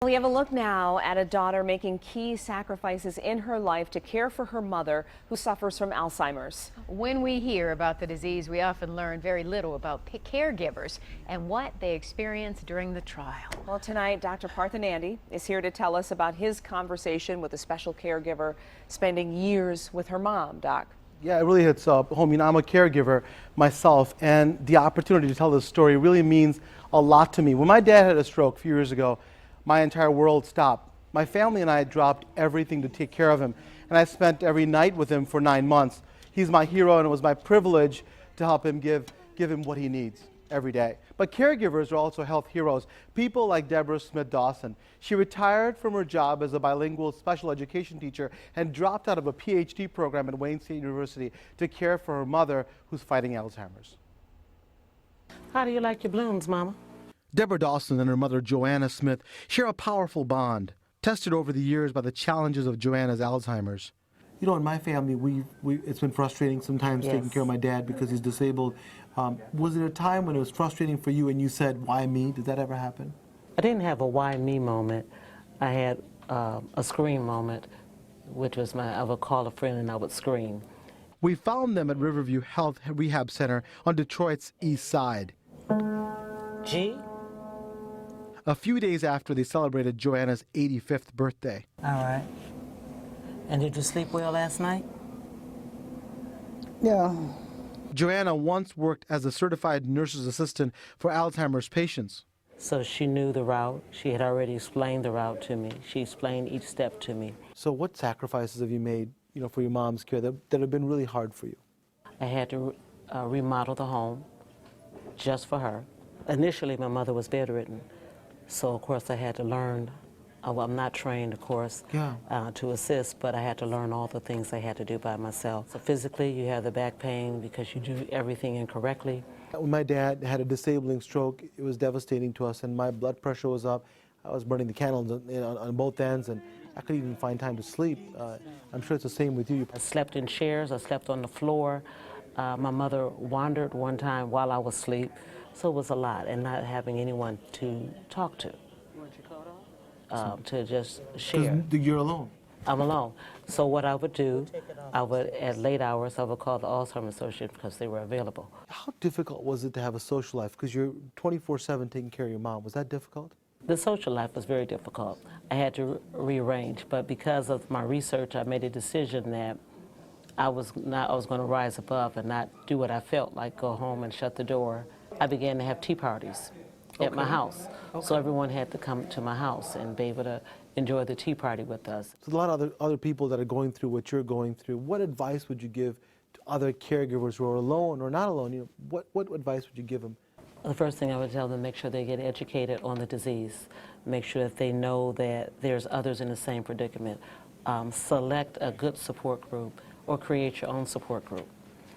We have a look now at a daughter making key sacrifices in her life to care for her mother who suffers from Alzheimer's. When we hear about the disease, we often learn very little about caregivers and what they experience during the trial. Well, tonight, Dr. Parthanandi is here to tell us about his conversation with a special caregiver spending years with her mom. Doc. Yeah, it really hits home. I'm a caregiver myself, and the opportunity to tell this story really means a lot to me. When my dad had a stroke a few years ago, my entire world stopped. My family and I dropped everything to take care of him, and I spent every night with him for 9 months. He's my hero, and it was my privilege to help him give him what he needs every day. But caregivers are also health heroes. People like Deborah Smith-Dawson. She retired from her job as a bilingual special education teacher and dropped out of a PhD program at Wayne State University to care for her mother who's fighting Alzheimer's. How do you like your blooms, Mama? Deborah Dawson and her mother, Joanna Smith, share a powerful bond, tested over the years by the challenges of Joanna's Alzheimer's. You know, in my family, it's been frustrating sometimes taking care of my dad because he's disabled. Was it a time when it was frustrating for you and you said, why me? Did that ever happen? I didn't have a why me moment. I had a scream moment, which was I would call a friend and I would scream. We found them at Riverview Health Rehab Center on Detroit's east side. G? A few days after they celebrated Joanna's 85th birthday. All right. And did you sleep well last night? Yeah. Joanna once worked as a certified nurse's assistant for Alzheimer's patients. So she knew the route. She had already explained the route to me. She explained each step to me. So what sacrifices have you made, for your mom's care that have been really hard for you? I had to remodel the home just for her. Initially, my mother was bedridden. So, of course, I had to learn. I'm not trained, of course, to assist, but I had to learn all the things I had to do by myself. So physically, you have the back pain because you do everything incorrectly. When my dad had a disabling stroke, it was devastating to us, and my blood pressure was up. I was burning the candles on both ends, and I couldn't even find time to sleep. I'm sure it's the same with you. I slept in chairs. I slept on the floor. My mother wandered one time while I was asleep. So it was a lot, and not having anyone to talk to. Weren't you caught off? To just share. You're alone. I'm alone. So what I would do, at late hours, I would call the Alzheimer Association because they were available. How difficult was it to have a social life? Because you're 24/7 taking care of your mom. Was that difficult? The social life was very difficult. I had to rearrange, but because of my research, I made a decision that I was going to rise above and not do what I felt like, go home and shut the door. I began to have tea parties at my house. So everyone had to come to my house and be able to enjoy the tea party with us. So a lot of other people that are going through what you're going through. What advice would you give to other caregivers who are alone or not alone? What advice would you give them? The first thing I would tell them, make sure they get educated on the disease. Make sure that they know that there's others in the same predicament. Select a good support group or create your own support group.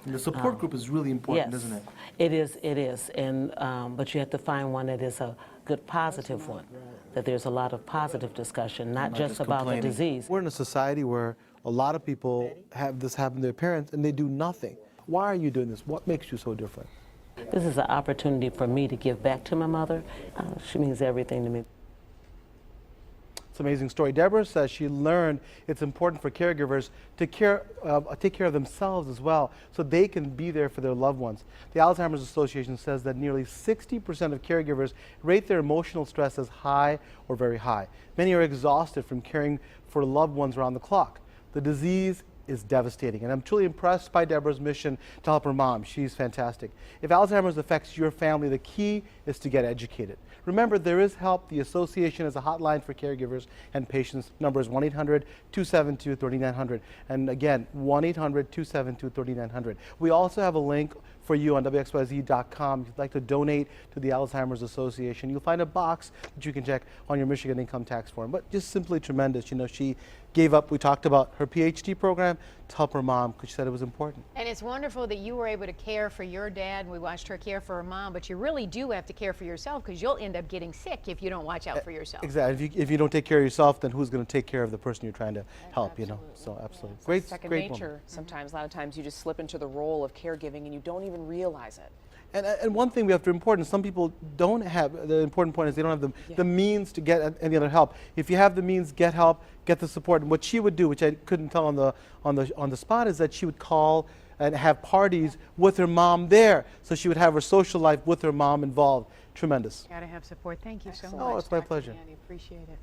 And the support group is really important, isn't it? It is, and but you have to find one that is a good positive one, that there's a lot of positive discussion, not just about the disease. We're in a society where a lot of people have this happen to their parents and they do nothing. Why are you doing this? What makes you so different? This is an opportunity for me to give back to my mother. She means everything to me. It's an amazing story. Deborah says she learned it's important for caregivers to take care of themselves as well so they can be there for their loved ones. The Alzheimer's Association says that nearly 60% of caregivers rate their emotional stress as high or very high. Many are exhausted from caring for loved ones around the clock. The disease is devastating, and I'm truly impressed by Deborah's mission to help her mom. She's fantastic. If Alzheimer's affects your family, the key is to get educated. Remember, there is help. The association has a hotline for caregivers and patients. Number is 1-800-272-3900. And again, 1-800-272-3900. We also have a link for you on WXYZ.com. If you'd like to donate to the Alzheimer's Association, you'll find a box that you can check on your Michigan income tax form. But just simply tremendous. She gave up, we talked about her PhD program to help her mom because she said it was important. And it's wonderful that you were able to care for your dad. We watched her care for her mom, but you really do have to care for yourself because you'll end up getting sick if you don't watch out for yourself. Exactly. If you don't take care of yourself, then who's going to take care of the person you're trying to help, So absolutely. It's second nature. Sometimes, a lot of times you just slip into the role of caregiving and you don't even realize it. And one thing we have to important, some people don't have, the important point is they don't have the means to get any other help. If you have the means, get help, get the support. And what she would do, which I couldn't tell on the spot, is that she would call and have parties with her mom there. So she would have her social life with her mom involved. Tremendous. Got to have support. Thank you so much. Oh, it's my Dr. pleasure. Andy. Appreciate it.